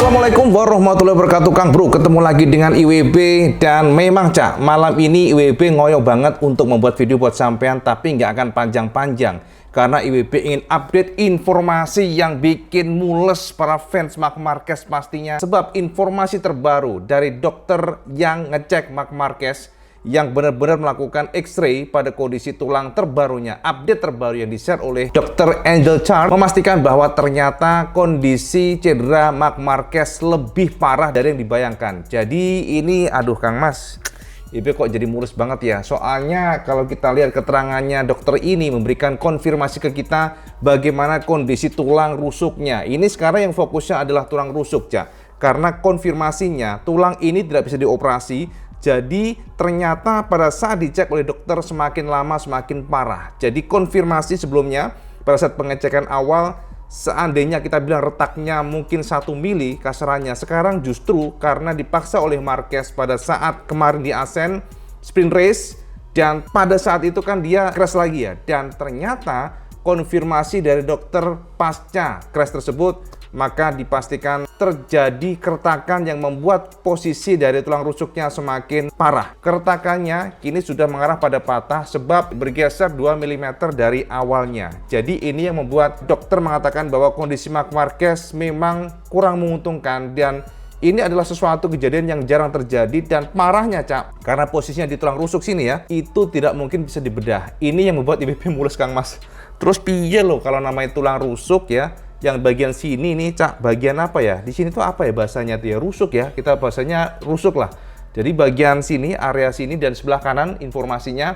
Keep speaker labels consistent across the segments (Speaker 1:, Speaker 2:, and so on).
Speaker 1: Assalamualaikum warahmatullahi wabarakatuh, Kang Bro. Ketemu lagi dengan IWB dan memang Cak, malam ini IWB ngoyo banget untuk membuat video buat sampean, tapi nggak akan panjang-panjang karena IWB ingin update informasi yang bikin mules para fans Marc Marquez pastinya. Sebab informasi terbaru dari dokter yang ngecek Marc Marquez yang benar-benar melakukan X-ray pada kondisi tulang terbarunya. Update terbaru yang di-share oleh Dr. Angel Chart memastikan bahwa ternyata kondisi cedera Marc Marquez lebih parah dari yang dibayangkan. Jadi ini, aduh Kang Mas, IB kok jadi mulus banget ya. Soalnya kalau kita lihat keterangannya dokter ini memberikan konfirmasi ke kita bagaimana kondisi tulang rusuknya. Ini sekarang yang fokusnya adalah tulang rusuk ya. Karena konfirmasinya tulang ini tidak bisa dioperasi. Jadi ternyata pada saat dicek oleh dokter semakin lama semakin parah. Jadi konfirmasi sebelumnya pada saat pengecekan awal seandainya kita bilang retaknya mungkin 1 mili kasarannya, sekarang justru karena dipaksa oleh Marquez pada saat kemarin di Asen sprint race dan pada saat itu kan dia crash lagi ya, dan ternyata konfirmasi dari dokter pasca crash tersebut maka dipastikan terjadi keretakan yang membuat posisi dari tulang rusuknya semakin parah. Keretakannya kini sudah mengarah pada patah sebab bergeser 2 mm dari awalnya. Jadi ini yang membuat dokter mengatakan bahwa kondisi Marc Marquez memang kurang menguntungkan dan ini adalah sesuatu kejadian yang jarang terjadi dan parahnya Cak, karena posisinya di tulang rusuk sini ya, itu tidak mungkin bisa dibedah. Ini yang membuat IBP mulus Kang Mas. Terus piye loh kalau namanya tulang rusuk ya, yang bagian sini nih Cak, bagian apa ya? Di sini tuh apa ya bahasanya tuh ya? Rusuk ya, kita bahasanya rusuk lah. Jadi bagian sini, area sini dan sebelah kanan informasinya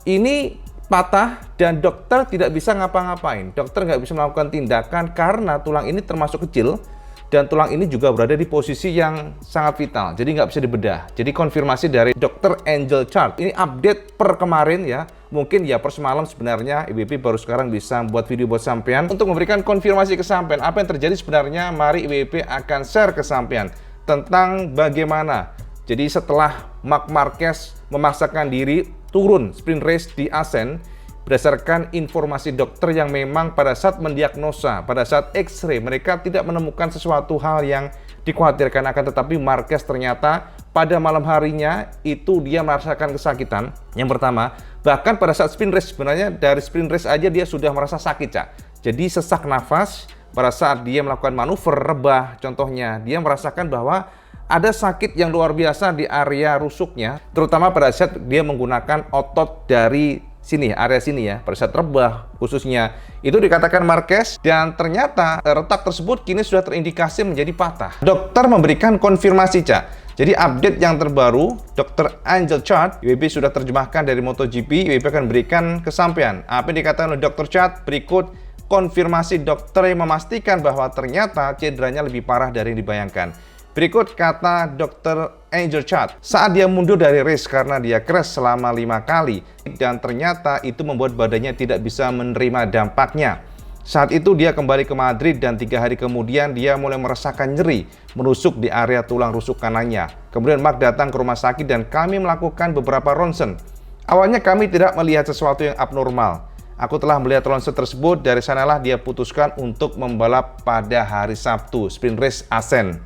Speaker 1: ini patah dan dokter tidak bisa ngapa-ngapain. Dokter nggak bisa melakukan tindakan karena tulang ini termasuk kecil dan tulang ini juga berada di posisi yang sangat vital. Jadi nggak bisa dibedah. Jadi konfirmasi dari Dr. Angel Chart. Ini update per kemarin ya. Mungkin ya per semalam sebenarnya IWB baru sekarang bisa membuat video buat sampean untuk memberikan konfirmasi ke sampean apa yang terjadi sebenarnya. Mari IWB akan share ke sampean tentang bagaimana jadi setelah Marc Marquez memaksakan diri turun sprint race di Asen berdasarkan informasi dokter yang memang pada saat mendiagnosa, pada saat X-ray mereka tidak menemukan sesuatu hal yang dikhawatirkan, akan tetapi Marquez ternyata pada malam harinya itu dia merasakan kesakitan. Yang pertama, bahkan pada saat sprint race, sebenarnya dari sprint race aja dia sudah merasa sakit Cak. Jadi sesak nafas pada saat dia melakukan manuver rebah contohnya, dia merasakan bahwa ada sakit yang luar biasa di area rusuknya, terutama pada saat dia menggunakan otot dari sini, area sini ya, pada saat rebah khususnya. Itu dikatakan Marquez dan ternyata retak tersebut kini sudah terindikasi menjadi patah. Dokter memberikan konfirmasi Cak. Jadi update yang terbaru, Dr. Angel Chart, IWB sudah terjemahkan dari MotoGP, IWB akan berikan kesampaian. Apa yang dikatakan oleh Dr. Chart, berikut konfirmasi dokter yang memastikan bahwa ternyata cederanya lebih parah dari yang dibayangkan. Berikut kata Dr. Angel Chart, saat dia mundur dari race karena dia crash selama 5 kali dan ternyata itu membuat badannya tidak bisa menerima dampaknya. Saat itu dia kembali ke Madrid dan 3 hari kemudian dia mulai merasakan nyeri menusuk di area tulang rusuk kanannya. Kemudian Marc datang ke rumah sakit dan kami melakukan beberapa ronsen. Awalnya kami tidak melihat sesuatu yang abnormal. Aku telah melihat ronsen tersebut, dari sanalah dia putuskan untuk membalap pada hari Sabtu, sprint race Asen.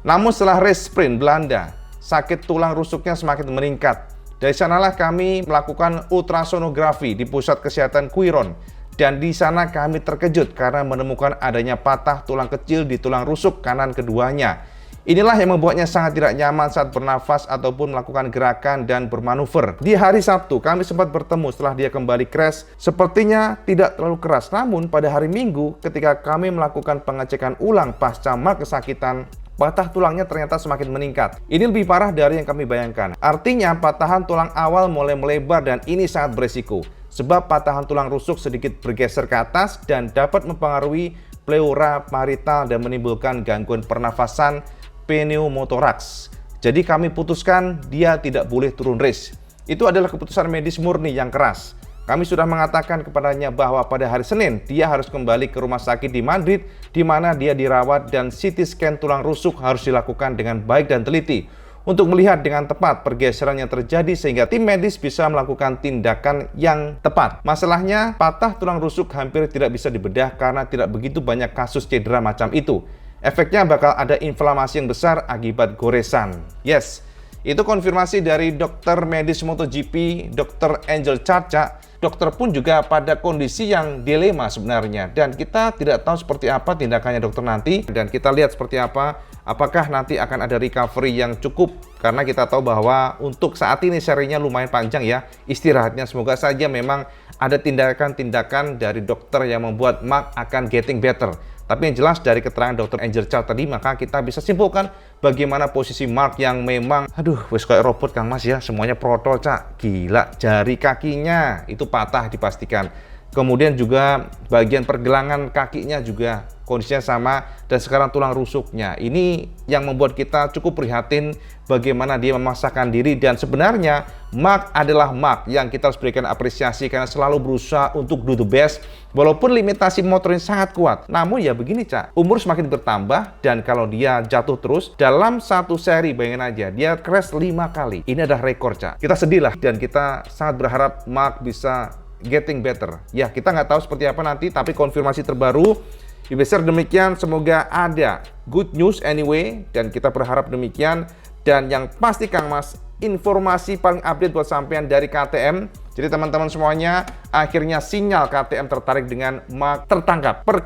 Speaker 1: Namun setelah race sprint Belanda, sakit tulang rusuknya semakin meningkat. Dari sanalah kami melakukan ultrasonografi di pusat kesehatan Quiron. Dan di sana kami terkejut karena menemukan adanya patah tulang kecil di tulang rusuk kanan keduanya. Inilah yang membuatnya sangat tidak nyaman saat bernafas ataupun melakukan gerakan dan bermanuver. Di hari Sabtu kami sempat bertemu setelah dia kembali crash. Sepertinya tidak terlalu keras. Namun pada hari Minggu ketika kami melakukan pengecekan ulang pasca Marc kesakitan, patah tulangnya ternyata semakin meningkat. Ini lebih parah dari yang kami bayangkan. Artinya patahan tulang awal mulai melebar dan ini sangat beresiko. Sebab patahan tulang rusuk sedikit bergeser ke atas dan dapat mempengaruhi pleura parital dan menimbulkan gangguan pernafasan pneumotoraks. Jadi kami putuskan dia tidak boleh turun race. Itu adalah keputusan medis murni yang keras. Kami sudah mengatakan kepadanya bahwa pada hari Senin dia harus kembali ke rumah sakit di Madrid di mana dia dirawat dan CT scan tulang rusuk harus dilakukan dengan baik dan teliti untuk melihat dengan tepat pergeseran yang terjadi sehingga tim medis bisa melakukan tindakan yang tepat. Masalahnya, patah tulang rusuk hampir tidak bisa dibedah karena tidak begitu banyak kasus cedera macam itu. Efeknya bakal ada inflamasi yang besar akibat goresan. Yes, itu konfirmasi dari dokter medis MotoGP, Dr. Angel Caca. Dokter pun juga pada kondisi yang dilema sebenarnya. Dan kita tidak tahu seperti apa tindakannya dokter nanti. Dan kita lihat seperti apa, apakah nanti akan ada recovery yang cukup. Karena kita tahu bahwa untuk saat ini serinya lumayan panjang ya istirahatnya. Semoga saja memang ada tindakan-tindakan dari dokter yang membuat Mark akan getting better. Tapi yang jelas dari keterangan Dr. Angel Chow tadi, maka kita bisa simpulkan bagaimana posisi Mark yang memang, wes kayak robot Kang Mas ya, semuanya protol Cak, gila, jari kakinya itu patah dipastikan. Kemudian juga bagian pergelangan kakinya juga kondisinya sama, dan sekarang tulang rusuknya. Ini yang membuat kita cukup prihatin bagaimana dia memaksakan diri, dan sebenarnya Mark adalah Mark yang kita harus berikan apresiasi karena selalu berusaha untuk do the best walaupun limitasi motornya sangat kuat. Namun ya begini Cak, umur semakin bertambah, dan kalau dia jatuh terus dalam satu seri, bayangin aja dia crash 5 kali. Ini adalah rekor Cak. Kita sedih lah, dan kita sangat berharap Mark bisa getting better. Ya, kita nggak tahu seperti apa nanti, tapi konfirmasi terbaru besar demikian. Semoga ada good news anyway, dan kita berharap demikian. Dan yang pasti Kang Mas, informasi paling update buat sampean dari KTM. Jadi teman-teman semuanya, akhirnya sinyal KTM tertarik dengan Mark tertangkap per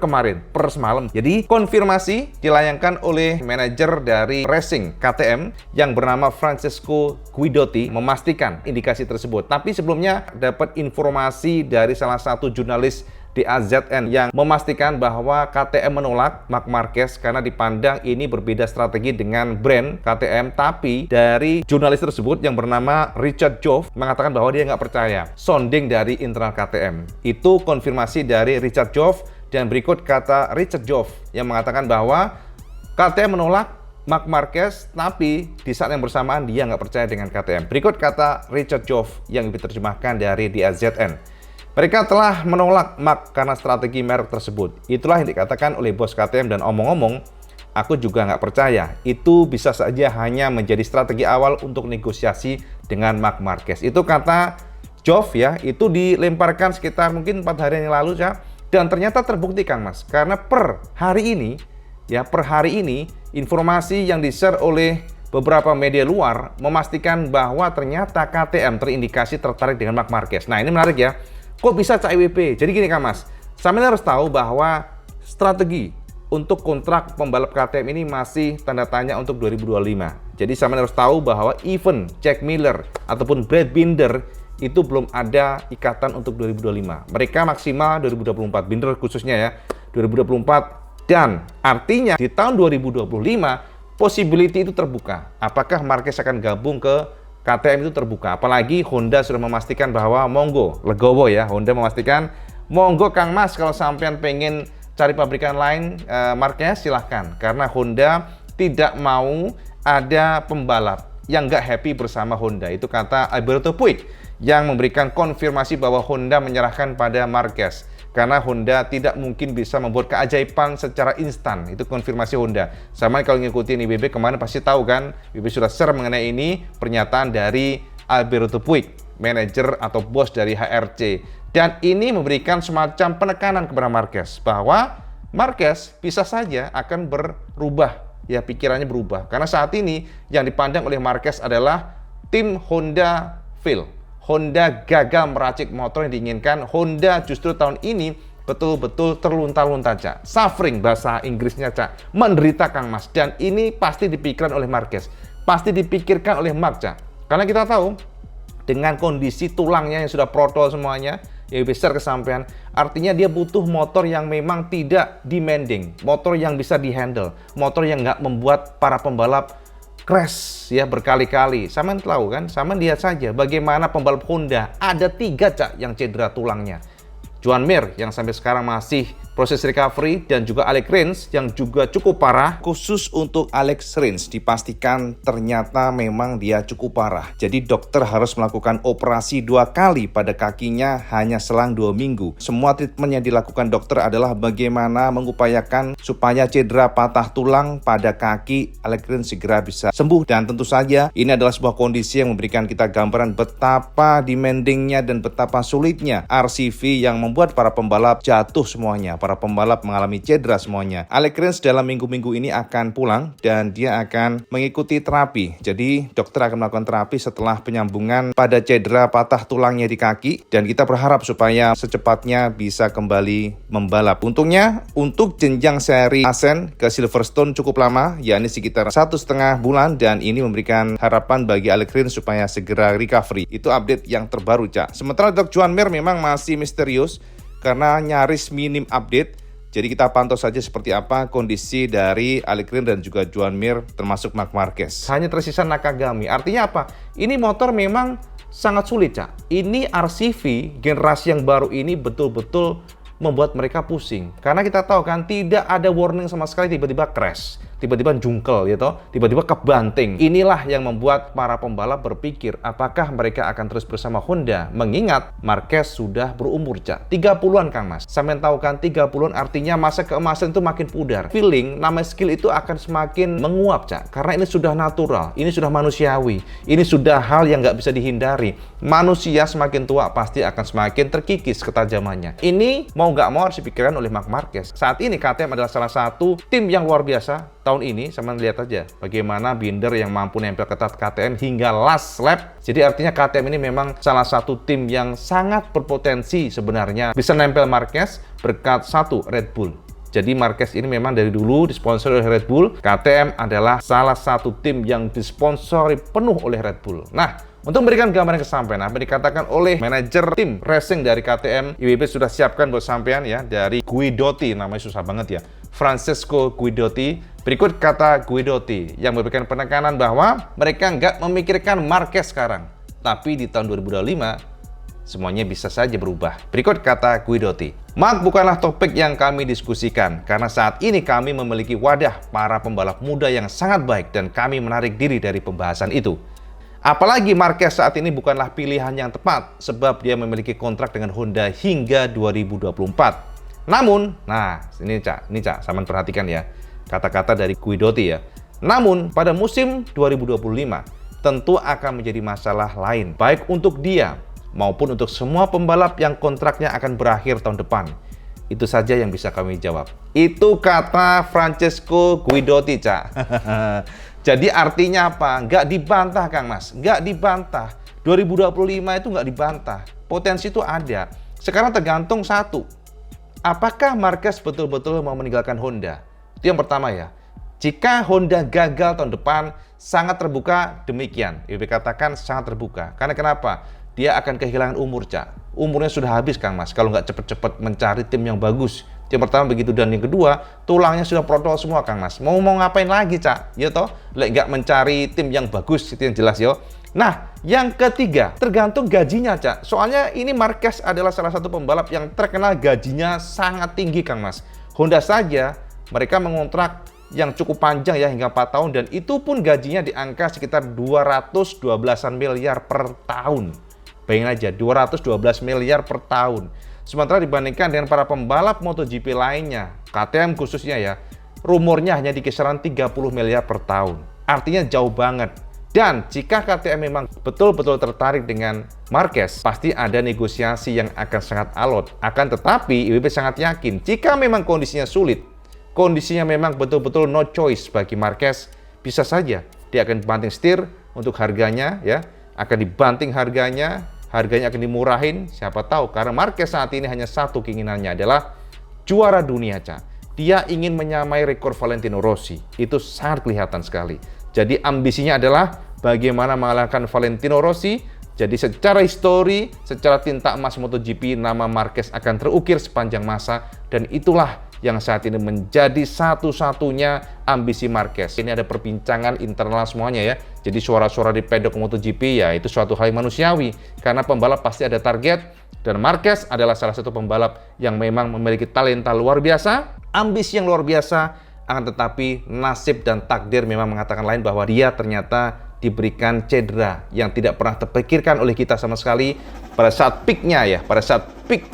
Speaker 1: semalam. Jadi konfirmasi dilayangkan oleh manajer dari racing KTM yang bernama Francesco Guidotti memastikan indikasi tersebut. Tapi sebelumnya dapat informasi dari salah satu jurnalis di AZN yang memastikan bahwa KTM menolak Marc Marquez karena dipandang ini berbeda strategi dengan brand KTM. Tapi dari jurnalis tersebut yang bernama Richard Jove mengatakan bahwa dia nggak percaya sounding dari internal KTM. Itu konfirmasi dari Richard Jove, dan berikut kata Richard Jove yang mengatakan bahwa KTM menolak Marc Marquez, tapi di saat yang bersamaan dia nggak percaya dengan KTM. Berikut kata Richard Jove yang diterjemahkan dari di AZN. Mereka telah menolak Mark karena strategi merek tersebut. Itulah yang dikatakan oleh bos KTM, dan omong-omong, aku juga nggak percaya. Itu bisa saja hanya menjadi strategi awal untuk negosiasi dengan Marc Marquez. Itu kata Jove ya, itu dilemparkan sekitar mungkin 4 hari yang lalu ya. Dan ternyata terbukti Kang Mas, karena per hari ini, informasi yang di-share oleh beberapa media luar memastikan bahwa ternyata KTM terindikasi tertarik dengan Marc Marquez. Nah ini menarik ya. Kok bisa Cak IWP? Jadi gini Kang Mas, sampean harus tahu bahwa strategi untuk kontrak pembalap KTM ini masih tanda tanya untuk 2025. Jadi sampean harus tahu bahwa even Jack Miller ataupun Brad Binder itu belum ada ikatan untuk 2025. Mereka maksimal 2024, Binder khususnya ya, 2024. Dan artinya di tahun 2025 possibility itu terbuka. Apakah Marquez akan gabung ke KTM itu terbuka, apalagi Honda sudah memastikan bahwa monggo, legowo ya, Honda memastikan monggo Kang Mas kalau sampean pengen cari pabrikan lain Marquez silahkan, karena Honda tidak mau ada pembalap yang nggak happy bersama Honda. Itu kata Alberto Puig yang memberikan konfirmasi bahwa Honda menyerahkan pada Marquez. Karena Honda tidak mungkin bisa membuat keajaiban secara instan. Itu konfirmasi Honda. Sama kalau ngikutin IBB kemarin pasti tahu kan, IBB sudah share mengenai ini, pernyataan dari Alberto Puig, manajer atau bos dari HRC. Dan ini memberikan semacam penekanan kepada Marquez bahwa Marquez bisa saja akan berubah, ya pikirannya berubah. Karena saat ini yang dipandang oleh Marquez adalah tim Honda fail. Honda gagal meracik motor yang diinginkan. Honda justru tahun ini betul-betul terlunta-lunta Cak. Suffering bahasa Inggrisnya Cak. Menderita Kang Mas. Dan ini pasti dipikirkan oleh Marquez. Pasti dipikirkan oleh Mark Cak. Karena kita tahu dengan kondisi tulangnya yang sudah protol semuanya, ya besar kesampaian, artinya dia butuh motor yang memang tidak demanding, motor yang bisa dihandle, motor yang nggak membuat para pembalap crash ya berkali-kali. Saman tahu kan, Saman lihat saja bagaimana pembalap Honda ada 3 Cak yang cedera tulangnya. Joan Mir yang sampai sekarang masih proses recovery, dan juga Alex Rins yang juga cukup parah. Khusus untuk Alex Rins dipastikan ternyata memang dia cukup parah. Jadi dokter harus melakukan operasi 2 kali pada kakinya hanya selang 2 minggu. Semua treatment yang dilakukan dokter adalah bagaimana mengupayakan supaya cedera patah tulang pada kaki Alex Rins segera bisa sembuh. Dan tentu saja ini adalah sebuah kondisi yang memberikan kita gambaran betapa demandingnya dan betapa sulitnya RCV yang membuat para pembalap jatuh semuanya. para pembalap mengalami cedera semuanya. Alex Rins dalam minggu-minggu ini akan pulang dan dia akan mengikuti terapi. Jadi dokter akan melakukan terapi setelah penyambungan pada cedera patah tulangnya di kaki, dan kita berharap supaya secepatnya bisa kembali membalap. Untungnya untuk jenjang seri Asen ke Silverstone cukup lama, yakni sekitar 1,5 bulan, dan ini memberikan harapan bagi Alex Rins supaya segera recovery. Itu update yang terbaru, Cak. Sementara untuk Joan Mir memang masih misterius karena nyaris minim update. Jadi kita pantau saja seperti apa kondisi dari Alex Rins dan juga Joan Mir termasuk Marc Marquez. Hanya tersisa Nakagami. Artinya apa? Ini motor memang sangat sulit, Cak. Ini RCV generasi yang baru ini betul-betul membuat mereka pusing. Karena kita tahu kan tidak ada warning sama sekali, tiba-tiba crash, tiba-tiba jungkel gitu, tiba-tiba kebanting. Inilah yang membuat para pembalap berpikir apakah mereka akan terus bersama Honda, mengingat Marquez sudah berumur, Cak. 30-an Kang Mas. Sampai tahu kan 30-an artinya masa keemasan itu makin pudar. Feeling nama skill itu akan semakin menguap, Cak. Karena ini sudah natural, ini sudah manusiawi, ini sudah hal yang nggak bisa dihindari. Manusia semakin tua pasti akan semakin terkikis ketajamannya. Ini mau nggak mau harus dipikirkan oleh Marc Marquez. Saat ini KTM adalah salah satu tim yang luar biasa tahun ini. Sama lihat aja bagaimana Binder yang mampu nempel ketat KTM hingga last lap. Jadi artinya KTM ini memang salah satu tim yang sangat berpotensi sebenarnya bisa nempel Marquez berkat satu Red Bull. Jadi Marquez ini memang dari dulu disponsori oleh Red Bull. KTM adalah salah satu tim yang disponsori penuh oleh Red Bull. Nah, untuk memberikan gambaran kesampaian apa dikatakan oleh manajer tim racing dari KTM, IWB sudah siapkan buat sampean ya, dari Guidotti, namanya susah banget ya, Francesco Guidotti. Berikut kata Guidotti yang memberikan penekanan bahwa mereka nggak memikirkan Marquez sekarang, tapi di tahun 2025 semuanya bisa saja berubah. Berikut kata Guidotti. Marc bukanlah topik yang kami diskusikan, karena saat ini kami memiliki wadah para pembalap muda yang sangat baik dan kami menarik diri dari pembahasan itu. Apalagi Marquez saat ini bukanlah pilihan yang tepat sebab dia memiliki kontrak dengan Honda hingga 2024. Namun, nah ini Cak, sama perhatikan ya kata-kata dari Guidotti ya. Namun, pada musim 2025 tentu akan menjadi masalah lain, baik untuk dia maupun untuk semua pembalap yang kontraknya akan berakhir tahun depan. Itu saja yang bisa kami jawab. Itu kata Francesco Guidotti, Cak. Jadi artinya apa? Nggak dibantah, Kang Mas. Nggak dibantah. 2025 itu nggak dibantah. Potensi itu ada. Sekarang tergantung satu. Apakah Marquez betul-betul mau meninggalkan Honda? Itu yang pertama ya. Jika Honda gagal tahun depan, sangat terbuka demikian. IWB katakan sangat terbuka. Karena kenapa? Dia akan kehilangan umur, Cak. Umurnya sudah habis, Kang Mas. Kalau nggak cepet-cepet mencari tim yang bagus. Yang pertama begitu, dan yang kedua, tulangnya sudah protol semua, Kang Mas. Mau ngapain lagi, Cak? Ya toh, lek nggak mencari tim yang bagus, itu yang jelas yo. Nah, yang ketiga, tergantung gajinya, Cak. Soalnya ini Marquez adalah salah satu pembalap yang terkenal gajinya sangat tinggi, Kang Mas. Honda saja, mereka mengontrak yang cukup panjang ya, hingga 4 tahun, dan itu pun gajinya di angka sekitar 212-an miliar per tahun. Bayangin aja, 212 miliar per tahun. Sementara dibandingkan dengan para pembalap MotoGP lainnya, KTM khususnya ya, rumornya hanya di kisaran 30 miliar per tahun. Artinya jauh banget. Dan jika KTM memang betul-betul tertarik dengan Marquez, pasti ada negosiasi yang akan sangat alot. Akan tetapi, IWB sangat yakin, jika memang kondisinya sulit, kondisinya memang betul-betul no choice bagi Marquez, bisa saja dia akan banting setir untuk harganya ya, akan dibanting harganya akan dimurahin, siapa tahu, karena Marquez saat ini hanya satu keinginannya adalah juara dunia, Cak. Dia ingin menyamai rekor Valentino Rossi, itu sangat kelihatan sekali. Jadi ambisinya adalah bagaimana mengalahkan Valentino Rossi. Jadi secara histori, secara tinta emas MotoGP, nama Marquez akan terukir sepanjang masa, dan itulah yang saat ini menjadi satu-satunya ambisi Marquez. Ini ada perbincangan internal semuanya ya. Jadi suara-suara di pedok MotoGP ya itu suatu hal yang manusiawi. Karena pembalap pasti ada target. Dan Marquez adalah salah satu pembalap yang memang memiliki talenta luar biasa, ambisi yang luar biasa. Akan tetapi nasib dan takdir memang mengatakan lain, bahwa dia ternyata diberikan cedera yang tidak pernah terpikirkan oleh kita sama sekali. Pada saat peaknya ya, pada saat peak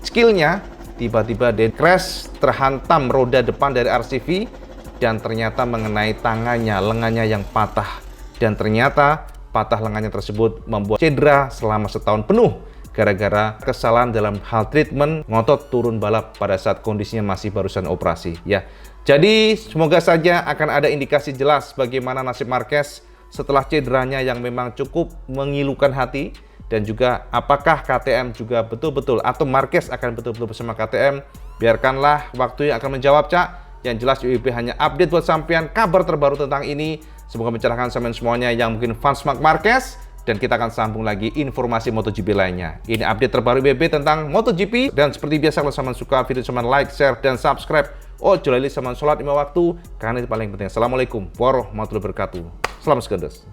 Speaker 1: skillnya, tiba-tiba dia crash, terhantam roda depan dari RCV, dan ternyata mengenai tangannya, lengannya yang patah. Dan ternyata patah lengannya tersebut membuat cedera selama setahun penuh. gara-gara kesalahan dalam hal treatment ngotot turun balap pada saat kondisinya masih barusan operasi ya. Jadi semoga saja akan ada indikasi jelas bagaimana nasib Marquez setelah cederanya yang memang cukup mengilukan hati, dan juga apakah KTM juga betul-betul atau Marquez akan betul-betul bersama KTM. Biarkanlah waktu yang akan menjawab, Cak. Yang jelas IWB hanya update buat sampean kabar terbaru tentang ini. Semoga mencerahkan sampean semuanya yang mungkin fans Marc Marquez, dan kita akan sambung lagi informasi MotoGP lainnya. Ini update terbaru IWB tentang MotoGP, dan seperti biasa kalau sampean suka video sampean like, share, dan subscribe. Oh, jolali sampean sholat 5 waktu karena itu paling penting. Assalamualaikum warahmatullahi wabarakatuh. Salam segedes.